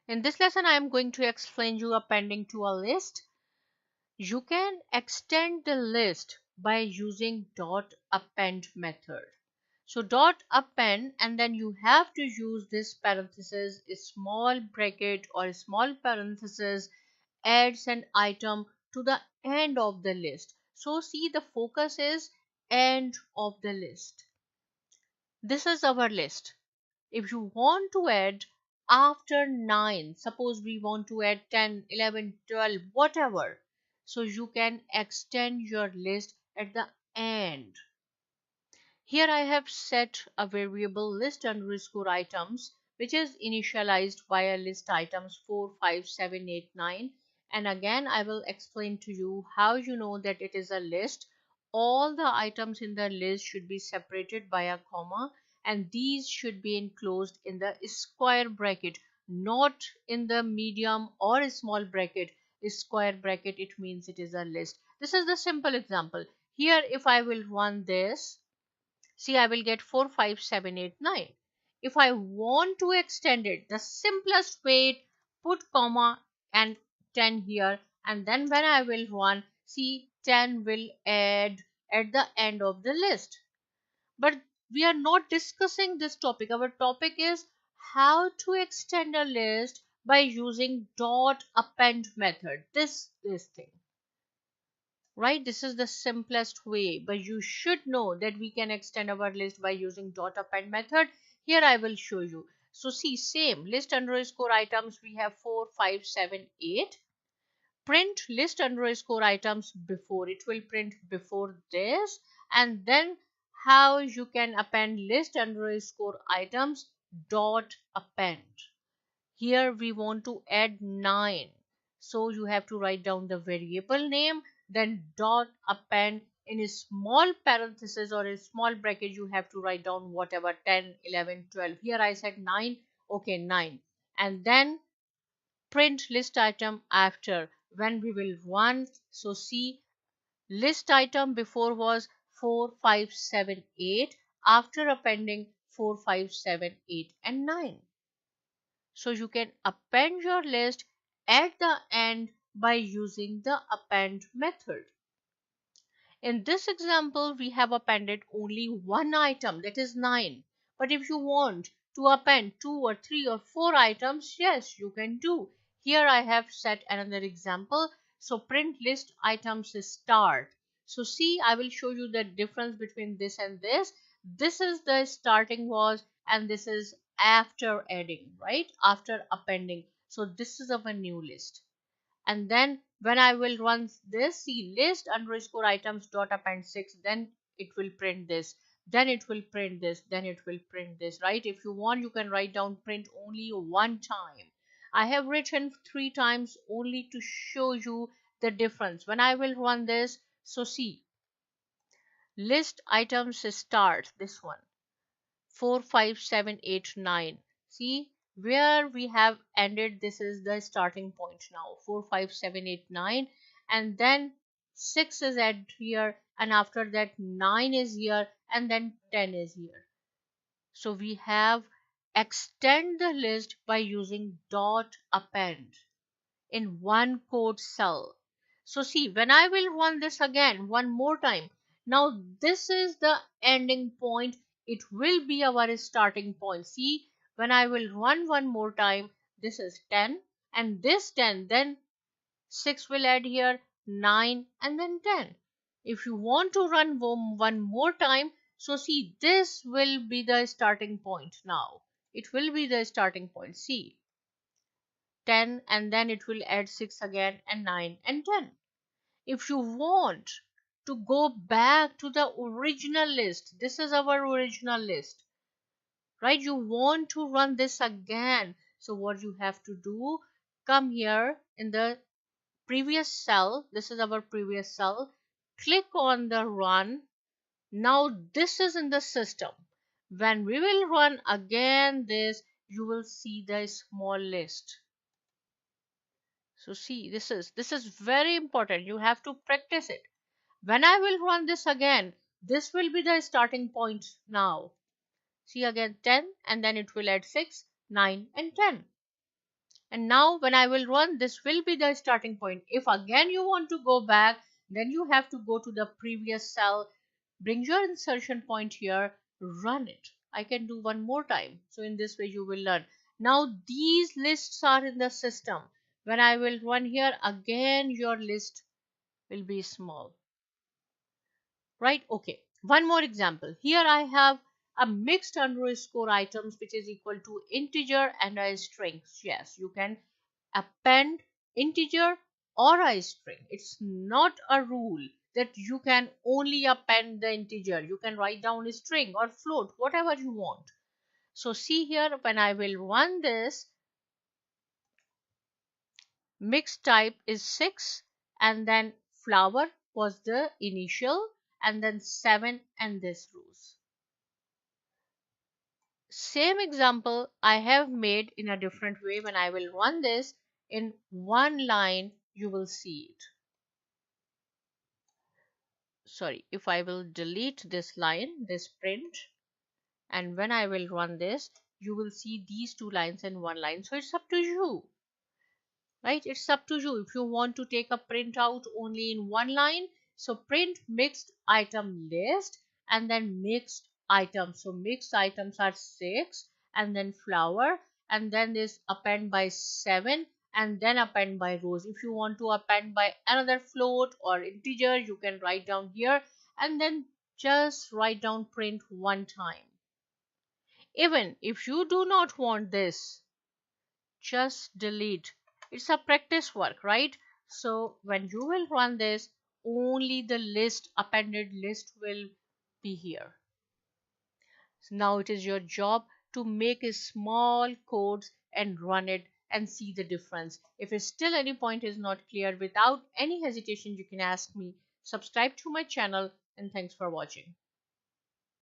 In this lesson, I am going to explain you appending to a list. You can extend the list by using .append method. So .append, and then you have to use this parenthesis, a small bracket or a small parenthesis adds an item to the end of the list. So see, the focus is end of the list. This is our list. If you want to add after 9, suppose we want to add 10, 11, 12, whatever, so you can extend your list at the end. Here I have set a variable list underscore items, which is initialized via list items 4, 5, 7, 8, 9. And again, I will explain to you how you know that it is a list. All the items in the list should be separated by a comma, and these should be enclosed in the square bracket, not in the medium or a small bracket. A square bracket, it means it is a list. This is the simple example. Here, if I will run this, see, I will get 4, 5, 7, 8, 9. If I want to extend it, the simplest way, put comma and 10 here, and then when I will run, see, 10 will add at the end of the list. But we are not discussing this topic. Our topic is how to extend a list by using .append method. This thing. Right, this is the simplest way, but you should know that we can extend our list by using .append method. Here I will show you. So see, same list underscore items, we have 4, 5, 7, 8. Print list underscore items before, it will print before this. And then how you can append list underscore items .append. Here we want to add 9, so you have to write down the variable name, then .append in a small parenthesis or a small bracket. You have to write down whatever, 10, 11, 12. Here I said 9. Okay, 9. And then print list item after. When we will run, so see, list item before was 4, 5, 7, 8. After appending 4, 5, 7, 8 and 9. So you can append your list at the end by using the append method. In this example, we have appended only one item, that is 9. But if you want to append 2 or 3 or 4 items, yes, you can do. Here I have set another example. So print list items start. So see, I will show you the difference between this and this. This is the starting was, and this is after adding, right? After appending. So this is of a new list. And then when I will run this, see, list underscore items dot append 6, then it will print this, then it will print this, then it will print this, right? If you want, you can write down print only one time. I have written 3 times only to show you the difference. When I will run this, so see, list items start, this one, 4, 5, 7, 8, 9. See, where we have ended, this is the starting point now, 4, 5, 7, 8, 9. And then 6 is added here, and after that 9 is here, and then 10 is here. So we have extend the list by using .append in one code cell. So see, when I will run this again one more time, now this is the ending point. It will be our starting point. See, when I will run one more time, this is 10 and this 10, then 6 will add here, 9 and then 10. If you want to run one more time, so see, this will be the starting point now. It will be the starting point. See, 10 and then it will add 6 again and 9 and 10. If you want to go back to the original list, this is our original list, right? You want to run this again. So what you have to do, come here in the previous cell. This is our previous cell. Click on the run. Now this is in the system. When we will run again this, you will see the small list. So see, this is very important. You have to practice it. When I will run this again, this will be the starting point now. See again 10 and then it will add 6, 9 and 10. And now when I will run, this will be the starting point. If again you want to go back, then you have to go to the previous cell, bring your insertion point here, run it. I can do one more time. So in this way you will learn. Now these lists are in the system. When I will run here, again your list will be small. Right? Okay. One more example. Here I have a mixed underscore items which is equal to integer and a string. Yes, you can append integer or a string. It's not a rule that you can only append the integer. You can write down a string or float, whatever you want. So see here, when I will run this, mixed type is 6, and then flower was the initial, and then 7 and this rows. Same example I have made in a different way. When I will run this in one line, you will see it. Sorry, if I will delete this line, this print, and when I will run this, you will see these two lines in one line. So it's up to you. Right, it's up to you if you want to take a printout only in one line. So print mixed item list and then mixed items. So mixed items are 6, and then flower, and then this append by 7, and then append by rows. If you want to append by another float or integer, you can write down here and then just write down print one time. Even if you do not want this, just delete. It's a practice work, right? So when you will run this, only the list, appended list, will be here. So now it is your job to make a small codes and run it and see the difference. If it's still any point is not clear, without any hesitation you can ask me. Subscribe to my channel, and thanks for watching.